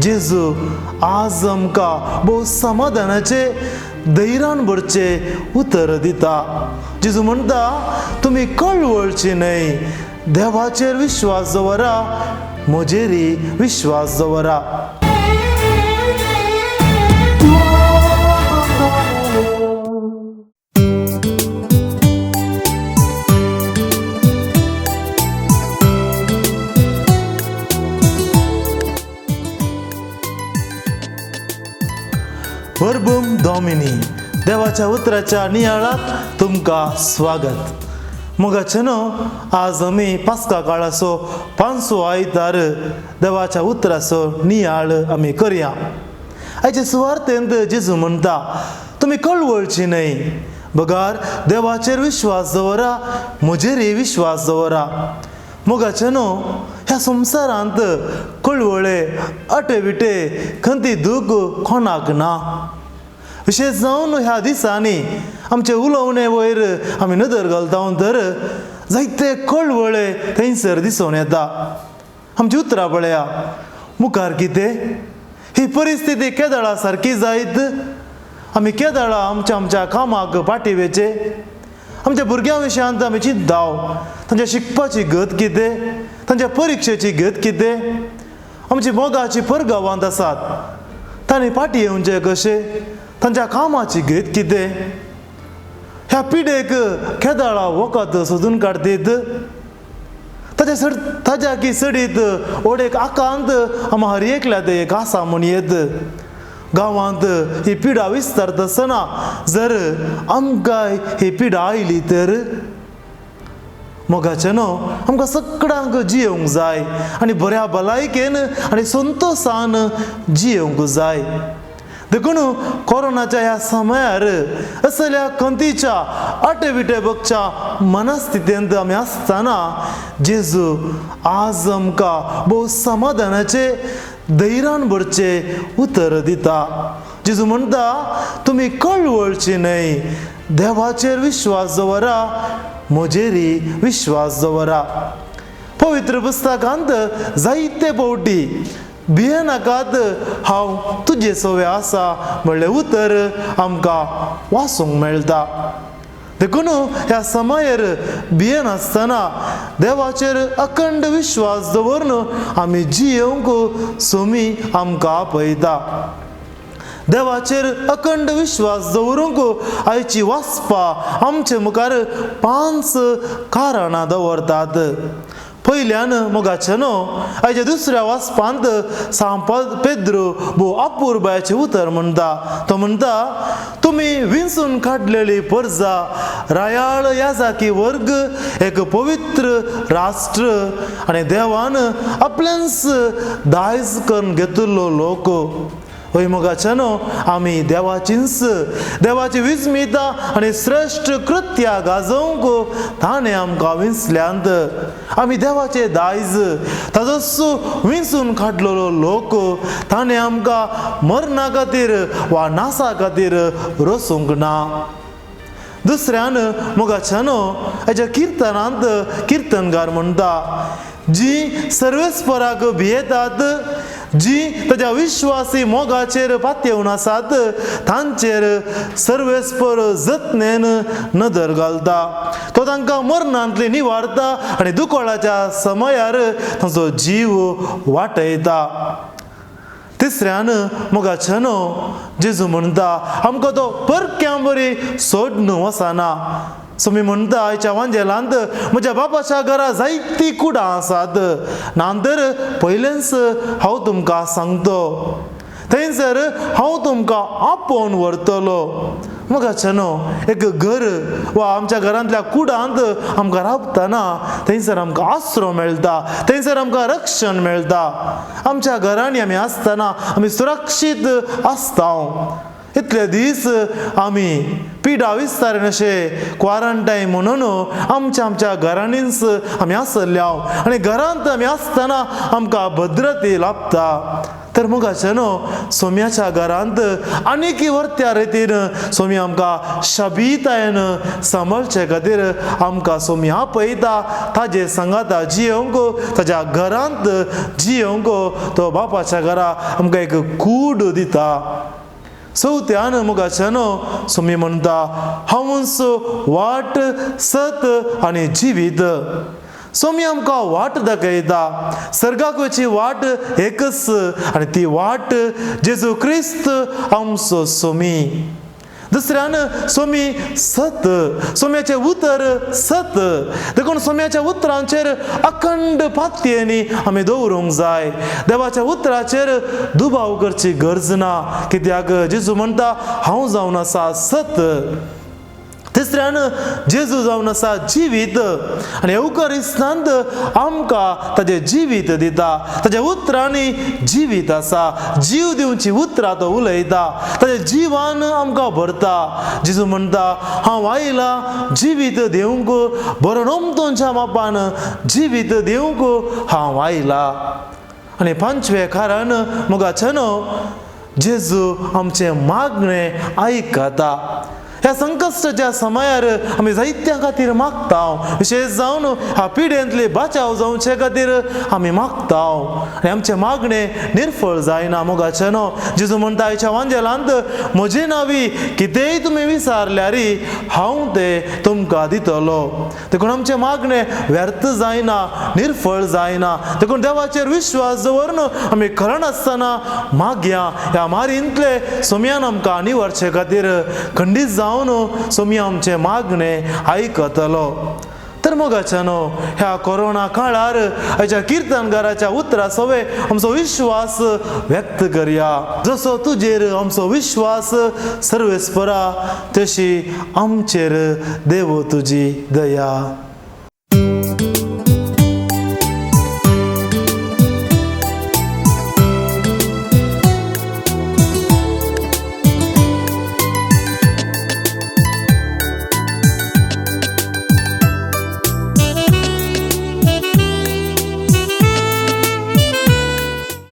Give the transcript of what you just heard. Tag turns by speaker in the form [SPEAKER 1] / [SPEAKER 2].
[SPEAKER 1] जेजू आज आमकां भोव समाधानाचे धैर्यान भरचे उतर दिता. जेजू म्हणटा तुमी कळवळची न्हय, देवाचेर विश्वास दवरा, म्हजेरय विश्वास दवरा. वर्बम डॉमिनी देवाच्या उतराच्या नियाळात तुमकां स्वागत. मोगाचेनो आज आमी पास्का काळाचो 5सो आयतार देवाच्या उतराचो नियाळ आमी करया. आयचे सुवार्तेंत जेजू म्हणटा तुमी कळवळची न्हय, बगार देवाचेर विश्वास दवरा, म्हजेरय विश्वास दवरा. मोगाचेनो ह्या संवसारांत कळवळे अटेविटे खंती दूख कोणाक ना. विशेष जावन ह्या दिसांनी आमचे उलोवणे वयर आमी नदर घालता तर जायते कळवळे थंयसर दिसून येता. आमची उतरां पळया, मुखार कितें ही परिस्थिती केदाळा सारकी जायत. आमी केदाळा आमच्या कामाक पाठिवेचे, आमच्या भुरग्यां विशयांत आमी चिंताव, तांच्या शिकपाची गत कितें, तांच्या परिक्षेची गत कितें. आमची मोगाची परगांवांत आसात, तांणी फाटीं येवचे कशे, तांच्या कामाची गत कितें. ह्या पिडेक केदाळा वखद सोदून काडटीत. ताज्या की सडीत ओडेक आकांत आमी हर एकल्यात एक आसा म्हणयेत. गांवांत ही पिडा विस्तारता आसतना जर आमकां ही पिडा आयली तर मोगाचेनो आमकां सगळ्यांक जियोंक जाय आनी बऱ्या भलायकेन आनी संतोशान जियोंक जाय. देखून कोरोनाच्या ह्या समयार असल्या खंतीच्या आटेविटे बगच्या मनस्थितींत आमी आसतना जेजू आज आमकां भोव समाधानाचे धैर्यान भरचे उतर दिता. जेजू म्हणटा तुमी कळवळची न्हय, देवाचेर विश्वास दवरा, म्हजेरय विश्वास दवरा. पवित्र पुस्तकांत जायते फावटी भियेनाकात हांव तुजे सोवे आसा म्हणलें उतर आमकां वाचूंक मेळटा. देखून ह्या समयार भियेनासतना देवाचेर अखंड विश्वास दवरून आमी जियोंक सोमी आमकां आपयता. देवाचेर अखंड विश्वास दवरूंक आयची वाचपां आमचे मुखार 5 कारणां दवरतात. पयल्यान मोगाचेनो आयच्या दुसऱ्या वाचपांत सांत पेद्रो भोव अपुर्बायेचें उतर म्हणटा. तो म्हणटा तुमी विंचून काडलेली परजा, रायाळ याजाकी वर्ग, एक पवित्र राष्ट्र आनी देवान आपल्यान्स दायज करून घेतिल्लो लोक. होय मोगाचेनो आमी देवाची विस्मिता आनी श्रेष्ठ कृत्या गाजोवंक ताणें आमकां विंचल्यांत. आमी देवाचे दायज ताजो विंचून काडलेलो लोक. ताणें आमकां मरणा खातीर वा नासा खातीर रोसूंक ना. दुसऱ्यान मोगाचेनो हेच्या किर्तनांत किर्तनकार म्हणटा जी सर्वेस्पराक भियेतात, जी ताच्या विश्वासी मोगाचेर पातयेवन आसात, तांचेर सर्वेस्पर जतनेन नदर घालता. तो तांकां मरणांतली निवारता आनी दुकोळाच्या समयार तांचो जीव वाटयता. तिसऱ्यान मोगाचेनो जेजू म्हणटा आमकां तो परक्या बरी सोडून वचना. सोमी म्हणटा आयच्या वांजेलांत म्हज्या बापाच्या घरा जायतीं कुडां आसात, नांतर पयलेंच हांव तुमकां सांगतो, थंयसर हांव तुमकां आपोवन व्हरतलो. मोगाचेनो एक घर वा आमच्या घरांतल्या कुडांत आमकां रावतना थंयसर आमकां आसरो मेळटा, थंयसर आमकां रक्षण मेळटा. आमच्या घरांनी आमी आसतना आमी सुरक्षीत आसता. इतले दीस आमी पिडा विस्तारन अशें क्वारंटायन म्हणून आमच्या घरांनीच आमी आसल्या आनी घरांत आमी आसतना आमकां भद्रते लाभता. तर मुगाचेनो सोम्याच्या घरांत आनीक वर्त्या रितीन सोमी आमकां शाबीतायेन सांबाळचे खातीर आमकां सोमी आपयता ताजे सांगाता जियोंक ताज्या घरांत जियोंक तो बापाच्या घरा आमकां एक कूड दिता. चवथ्यान मुगाचेनो सोमी म्हणटा हांवूच वाट सत आनी जिवीत. सोमी आमकां वाट दाखयता. सर्गाक वयची वाट एकच आनी ती वाट जेजू क्रिस्त आमचो सोमी. दुसऱ्यान सोमी सत. सोम्याचे उतर सत. देखून सोम्याच्या उतरांचेर अखंड पातयेनी आमी दवरूंक जाय. देवाच्या उतराचेर दुबाव करची गरज ना, कित्याक जेजू म्हणटा हांव जावन आसा सत. तिसऱ्यान जेजू जावन आसा जिवीत आनी एवकारिस्तांत आमकां ताजें जिवीत दिता. ताज्या उतरांनी जिवीत आसा. जीव दिवची उतरां तो उलयता. ताज्या जिवान आमकां भरता. जेजू म्हणटा हांव आयला जिवीत दिवंक, बरो रोमतोंच्या मापान जिवीत दिवंक हांव आयला. आनी पांचवें कारण मुगाचेनो जेजू आमचें मागणें आयकता. ह्या संकश्टाच्या समयार आमी जायत्या खातीर मागता. विशेश जावन ह्या पिडेंतले बाचाव जावचे खातीर आमी मागता आनी आमचें मागणें निर्फळ जायना. मोगाचेनो जेजू म्हणटा आयच्या वांजेलांत म्हजे नांवी कितेंय तुमी विचारल्यार हांव तें तुमकां दितलो. देखून आमचें मागणें व्यर्थ जायना, निर्फळ जायना. देखून देवाचेर विश्वास दवरून आमी खरें नासतना मागया. ह्या मारींतले सोम्यान आमकां निवडचे खातीर खंडीत जावन सोमी आमचें मागणें आयकतलो. तर मोगाचेनो ह्या कोरोना काळार हाच्या किर्तनकाराच्या उतरा सवे आमचो विश्वास व्यक्त करया. जसो तुजेर आमचो विश्वास सर्वेस्परा, तशी आमचेर देव तुजी दया.